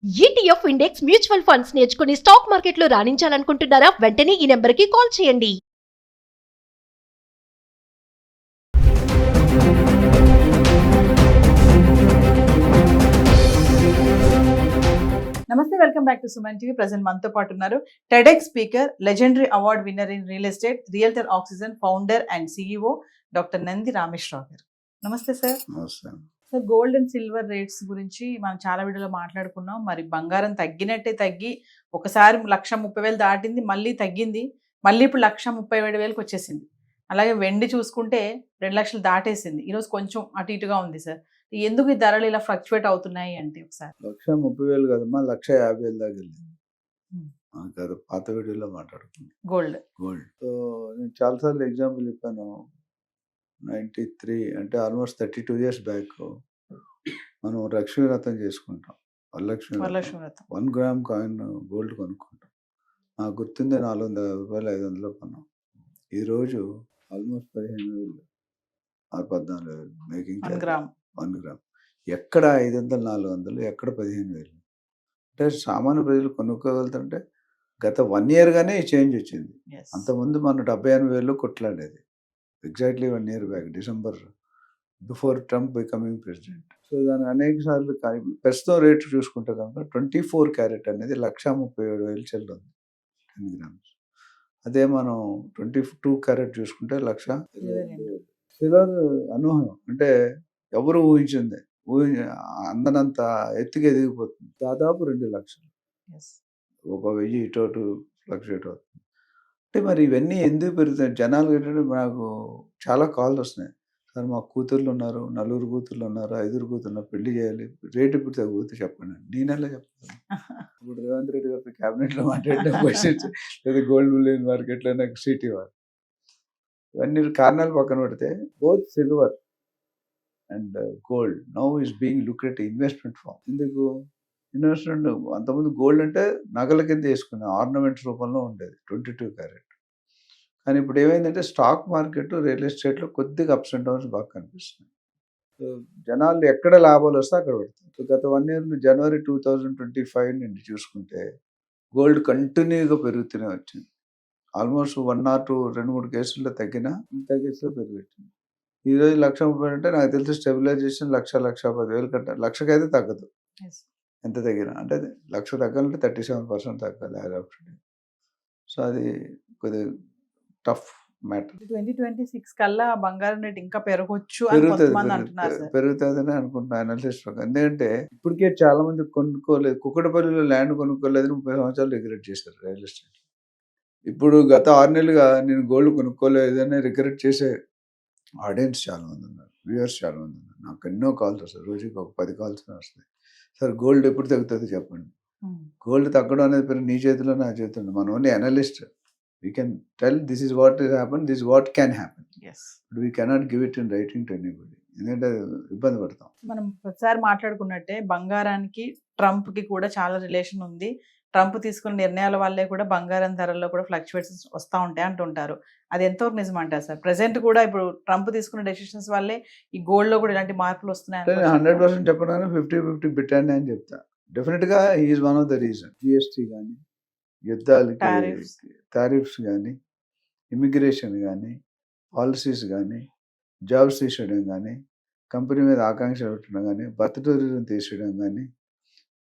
ETF index mutual funds నేర్చుకుని stock మార్కెట్లో రాణించాలనుకుంటున్నారా? వెంటనే ఈ నెంబర్కి కాల్ చేయండి. నమస్తే, welcome back to Suman TV. Present మనతో పాటు ఉన్నారు TEDx speaker, legendary award winner in real estate, realtor oxygen founder and CEO doctor Nandi Rameshwar Rao గారు. నమస్తే sir. Sir, gold and silver rates గురించి మనం చాలా వీడియోలో మాట్లాడుకున్నాం. మరి బంగారం తగ్గినట్టే తగ్గి ఒకసారి 1,30,000 దాటింది, మళ్ళీ తగ్గింది, మళ్ళీ ఇప్పుడు 1,37,000కి వచ్చేసింది. అలాగే వెండి చూసుకుంటే 2 లక్షలు దాటేసింది. ఈరోజు కొంచెం అటు ఇటుగా ఉంది సార్. ఎందుకు ఈ ధరలు ఇలా ఫ్లక్చువేట్ అవుతున్నాయి అంటే ఒకసారి 1,30,000 కదమ్మా, 1,50,000 దాకా వెళ్ళింది. కదా పాత వీడియోలో మాట్లాడుకున్నాం. గోల్డ్ సో నేను చాలాసార్లు ఎగ్జాంపుల్ చెప్పాను. 93 అంటే ఆల్మోస్ట్ 32 years బ్యాక్ మనం లక్ష్మీ వ్రతం చేసుకుంటాం. వరలక్ష్మి వ్రతం 1 గ్రామ్ కాయిన్ గోల్డ్ కొనుక్కుంటాం. నాకు గుర్తుంది, 400 రూపాయలు 500 కొన్నాం. ఈరోజు ఆల్మోస్ట్ 15,000 14,000 మేకింగ్ 1 గ్రామ్. ఎక్కడ 500 400, ఎక్కడ 15,000? అంటే సామాన్య ప్రజలు కొనుక్కోగలుగుతుంటే గత 1 year గానే ఈ చేంజ్ వచ్చింది. అంతకుముందు మనం 78,000 కొట్లాడేది. Exactly 1 year back, December before Trump becoming president. So దాని అనేక సార్లు ప్రస్తుతం రేటు చూసుకుంటే కనుక 24 క్యారెట్ అనేది 1,37,000 చెల్లుంది 10 grams. అదే మనం 22 క్యారెట్ చూసుకుంటే 1,20,000. సిల్వర్ అనూహ్యం, అంటే ఎవరు ఊహించింది, అందనంత ఎత్తుగా ఎదిగిపోతుంది. దాదాపు 2 లక్షలు, 1,000 ఇటు ఫ్లక్చుయేట్ అవుతుంది. అంటే మరి ఇవన్నీ ఎందుకు పెరుగుతాయి? జనాలు ఏంటంటే, నాకు చాలా కాల్స్ వస్తున్నాయి, సార్ మా కూతుర్లు ఉన్నారు, 4 కూతుర్లు ఉన్నారు, 5 కూతుర్లు పెళ్లి చేయాలి, రేటు ఇప్పుడు తగ్గిపోతే చెప్పండి. నేనెలా చెప్తాను? ఇప్పుడు రేవంత్ రెడ్డి గారి క్యాబినెట్లో మాట్లాడిన క్వశ్చన్స్, లేదా గోల్డ్ బులియన్ మార్కెట్లో నాకు సీట్ ఇవ్వాలి. ఇవన్నీ కారణాలు పక్కన పెడితే, both silver and gold now is being looked at investment form. ఎందుకు ఇన్వెస్ట్మెంట్? అంతకుముందు గోల్డ్ అంటే నగల కింద వేసుకునే ఆర్నమెంట్స్ రూపంలో ఉండేది 22 క్యారెట్. కానీ ఇప్పుడు ఏమైందంటే, స్టాక్ మార్కెట్, రియల్ ఎస్టేట్లో కొద్దిగా అప్స్ అండ్ డౌన్స్ బాగా కనిపిస్తున్నాయి. సో జనాలు ఎక్కడ లాభాలు వస్తే అక్కడ పెడతారు. సో గత 1 year జనవరి 2025 నుండి చూసుకుంటే గోల్డ్ కంటిన్యూగా పెరుగుతూనే వచ్చింది. ఆల్మోస్ట్ 1 or 2 2-3 కేసుల్లో తగ్గినా మిగతా కేసులో పెరుగుతుంది. ఈరోజు 1,30,000 అంటే నాకు తెలిసి స్టెబిలైజేషన్ 1,10,000 కంటే 1,00,000 అయితే తగ్గదు. ఎంత తగ్గినా అంటే 1,00,000 తగ్గాలంటే 37% తగ్గాలి యాజ్ ఆఫ్ టుడే. సో అది కొద్దిగా టఫ్ మ్యాటర్. 2026 కల్లా బంగారం రేట్ ఇంకా పెరగొచ్చు పెరుగుతుందని అనుకుంటున్నాను అనాలిసిస్ ప్రకారం. ఎందుకంటే ఇప్పటికే చాలా మంది కొనుక్కోలేదు, కుక్కటపల్లిలో ల్యాండ్ కొనుక్కోలేదని 30 సంవత్సరాలు రిగ్రెట్ చేశారు రియల్ ఎస్టేట్. ఇప్పుడు గత 6 నెలలుగా నేను గోల్డ్ కొనుక్కోలేదని రిగ్రెట్ చేసే ఆడియన్స్ చాలా మంది ఉన్నారు, వ్యూవర్స్ చాలా మంది ఉన్నారు. నాకు ఎన్నో కాల్స్ వస్తాయి, రోజుకి ఒక 10 కాల్స్ వస్తాయి. సార్ గోల్డ్ ఎప్పుడు తగ్గుతుంది చెప్పండి. గోల్డ్ తగ్గడం అనేది నీ చేతిలో, నా చేతిలో. మనం only analyst. We can tell this is what is happen, this what can happen, but we cannot give it in writing to anybody. ఎందుకంటే ఇబ్బంది పడతాం. మనం ప్రతిసారి మాట్లాడుకున్నట్టే బంగారానికి ట్రంప్ కి కూడా చాలా రిలేషన్ ఉంది. ట్రంప్ తీసుకున్న నిర్ణయాల వల్లే కూడా బంగారం ధరల్లో కూడా ఫ్లక్చువేషన్స్ వస్తూ ఉంటాయి అంటుంటారు. అది ఎంతవరకు నిజం అంటారు సార్? ప్రెసెంట్ కూడా ఇప్పుడు ట్రంప్ తీసుకున్న డెసిషన్స్ వల్లే ఈ గోల్డ్ లో కూడా ఇలాంటి మార్పులు వస్తున్నాయి. 100% చెప్పడానికి 50-50 పెట్టండి అని చెప్తా. డెఫినెట్ గా is one of the reason. GST కానీ, యుద్ధాలకి టారిఫ్స్ కానీ, ఇమిగ్రేషన్ కానీ, పాలసీస్ కానీ, జాబ్స్ తీసేయడం కానీ, కంపెనీ మీద ఆకాంక్ష పెట్టడం కానీ, బర్త్ టూరిజం తీసేయడం కానీ,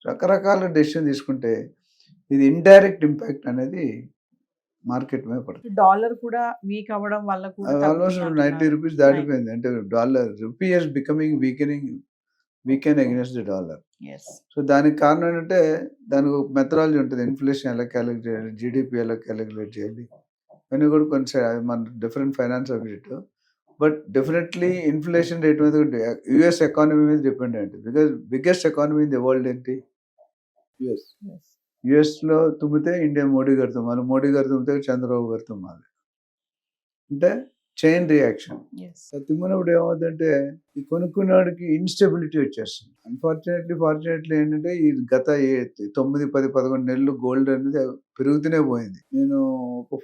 రకరకాల డెసిషన్ తీసుకుంటే ఇది ఇండైరెక్ట్ ఇంపాక్ట్ అనేది మార్కెట్ మీద పడుతుంది. డాలర్ కూడా వీక్ అవ్వడం వల్ల కూడా ఆల్మోస్ట్ 90 రూపీస్ దాటిపోయింది. అంటే dollar rupee is becoming weaken against the dollar. So దానికి కారణం ఏంటంటే, దానికి ఒక మెథడాలజీ ఉంటుంది. ఇన్ఫ్లేషన్ ఎలా క్యాలిక్యులేట్ చేయాలి, జీడిపి ఎలా క్యాలిక్యులేట్ చేయాలి, ఇవన్నీ కూడా కొంచెం మన different finance subject. But definitely inflation rate మీద యుఎస్ ఎకానమీ మీద డిపెండ్ అయ్యింది. Because biggest economy in the world ఏంటి? యుఎస్లో తుమ్మితే ఇండియా మోడీ గారు తుమ్మాలి, మోడీ గారు తుమ్మితే చంద్రబాబు గారు తుమ్మాలి. అంటే చైన్ రియాక్షన్. తుమ్మినప్పుడు ఏమవుతుందంటే, ఈ కొనుక్కునేవాడికి ఇన్స్టెబిలిటీ వచ్చేస్తుంది. ఫార్చునేట్లీ ఏంటంటే, ఈ గత 9, 10, 11 నెలలు గోల్డ్ అనేది పెరుగుతూనే పోయింది. నేను ఒక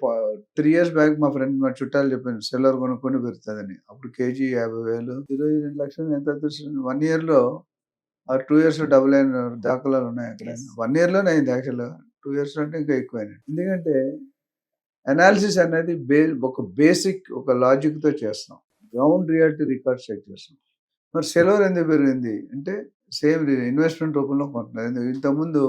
3 years బ్యాక్ మా ఫ్రెండ్, మా చుట్టాలు చెప్పాను సిల్వర్ కొనుక్కొని పెరుగుతుందని. అప్పుడు కేజీ 50,000, ఈరోజు 2 లక్షలు. ఎంత 1 year లో ఆ 2 years డబుల్ అయిన దాఖలాలు ఉన్నాయి అక్కడ. Yes. 1 yearలోనే అయింది యాక్చువల్గా. 2 years అంటే ఇంకా ఎక్కువైంది. ఎందుకంటే అనాలిసిస్ అనేది ఒక బేసిక్ ఒక లాజిక్తో చేస్తాం. గ్రౌండ్ రియాలిటీ రికార్డ్స్ చెక్ చేస్తాం. మరి సిల్వర్ ఎందుకు పెరిగింది అంటే సేమ్ ఇన్వెస్ట్మెంట్ రూపంలో కొంటున్నారు. ఇంతకుముందు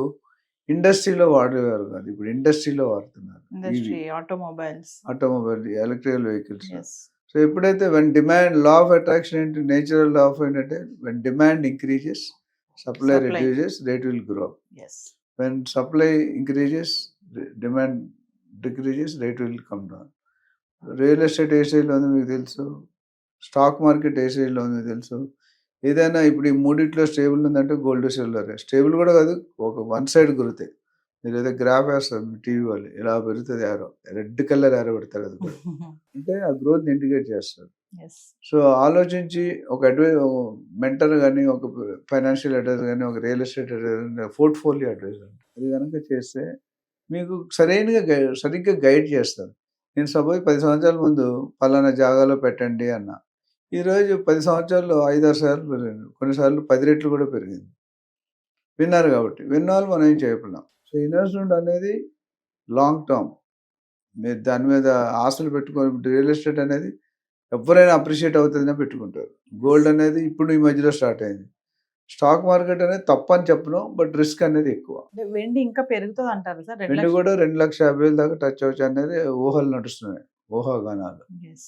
ఇండస్ట్రీలో వాడేవారు కాదు, ఇప్పుడు ఇండస్ట్రీలో వాడుతున్నారు. Industry, automobiles. Automobile, electrical vehicles. Yes. So ఎప్పుడైతే when demand, law of attraction ఏంటి, నేచురల్ లా ఆఫ్ ఏంటంటే when demand increases supply Supply. Reduces rate will grow. Yes. When supply increases demand decreases rate will come down. Real estate ఏ స్టేజ్లో ఉంది మీకు తెలుసు, stock market ఏ స్టేజ్లో ఉంది మీకు తెలుసు. ఏదైనా ఇప్పుడు ఈ మూడిట్లో స్టేబుల్ ఉందంటే గోల్డ్ సిల్వర్. స్టేబుల్ కూడా కాదు, ఒక వన్ సైడ్ గురుతాయి. మీరు ఏదో గ్రాఫ్ వేస్తారు మీ టీవీ వాళ్ళు, ఇలా పెరుగుతుంది యారో, రెడ్ కలర్ యారో పెడతారు, అది కూడా అంటే ఆ గ్రోత్ ఇండికేట్ చేస్తారు. Yes. సో ఆలోచించి ఒక మెంటర్ కానీ, ఒక ఫైనాన్షియల్ అడ్వైజర్ కానీ, ఒక real estate advisor, portfolio advisor అది కనుక చేస్తే మీకు సరిగ్గా గైడ్ చేస్తారు. నేను సపోజ్ 10 సంవత్సరాల ముందు పలానా జాగాలో పెట్టండి అన్న, ఈరోజు 10 సంవత్సరాల్లో 5-6 సార్లు పెరిగింది, కొన్నిసార్లు 10 రెట్లు కూడా పెరిగింది. విన్నారు కాబట్టి విన్న వాళ్ళు మనం ఏం చేయలేం. సో ఇన్వెస్ట్మెంట్ అనేది లాంగ్ టర్మ్. మీరు దాని మీద ఆశలు పెట్టుకొని, రియల్ ఎస్టేట్ అనేది ఎవరైనా అప్రిషియేట్ అవుతుందనే పెట్టుకుంటారు. గోల్డ్ అనేది ఇప్పుడు ఈ మధ్యలో స్టార్ట్ అయింది. స్టాక్ మార్కెట్ అనేది తప్పని చెప్పను, బట్ రిస్క్ అనేది ఎక్కువ. అంటే వెండి ఇంకా పెరుగుతుంది అంటారు సార్? వెండి కూడా 2,50,000 దాకా టచ్ అవచ్చు అనేది ఊహలు నడుస్తున్నాయి, ఊహాగానాలు. Yes.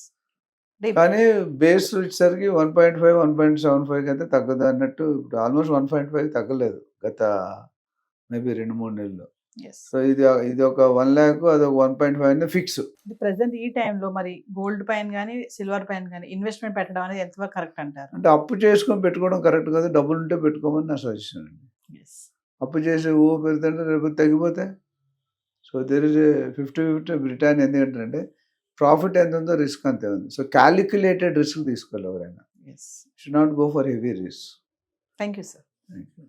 కానీ బేస్ వచ్చేసరికి 1.5, 1.75 అయితే తగ్గదు అన్నట్టు. ఇప్పుడు ఆల్మోస్ట్ 1.5 తగ్గలేదు గత మేబీ 2-3 నెలలు. Yes. సో ఇది ఒక 1 lakh, అది ఒక 1.5 ఫిక్స్. ప్రెసెంట్ ఈ టైంలో మరి గోల్డ్ పైన కానీ సిల్వర్ పైన కానీ ఇన్వెస్ట్మెంట్ పెట్టడం అనేది ఎంతవరకు కరెక్ట్ అంటారు? అంటే అప్పు చేసుకొని పెట్టుకోవడం కరెక్ట్ కాదు, డబ్బులు ఉంటే పెట్టుకోమని నా సజెషన్ అండి. Yes. అప్పు చేసి పెరుగుతుంటే రేపు తగ్గిపోతే. So there is 50-50 return. ఎందుకంటే ప్రాఫిట్ ఎంత ఉందో రిస్క్ అంతే ఉంది. సో క్యాలిక్యులేటెడ్ రిస్క్ తీసుకోవాలి ఎవరైనా. Yes. Should not go for heavy risk. Thank you, sir. Thank you.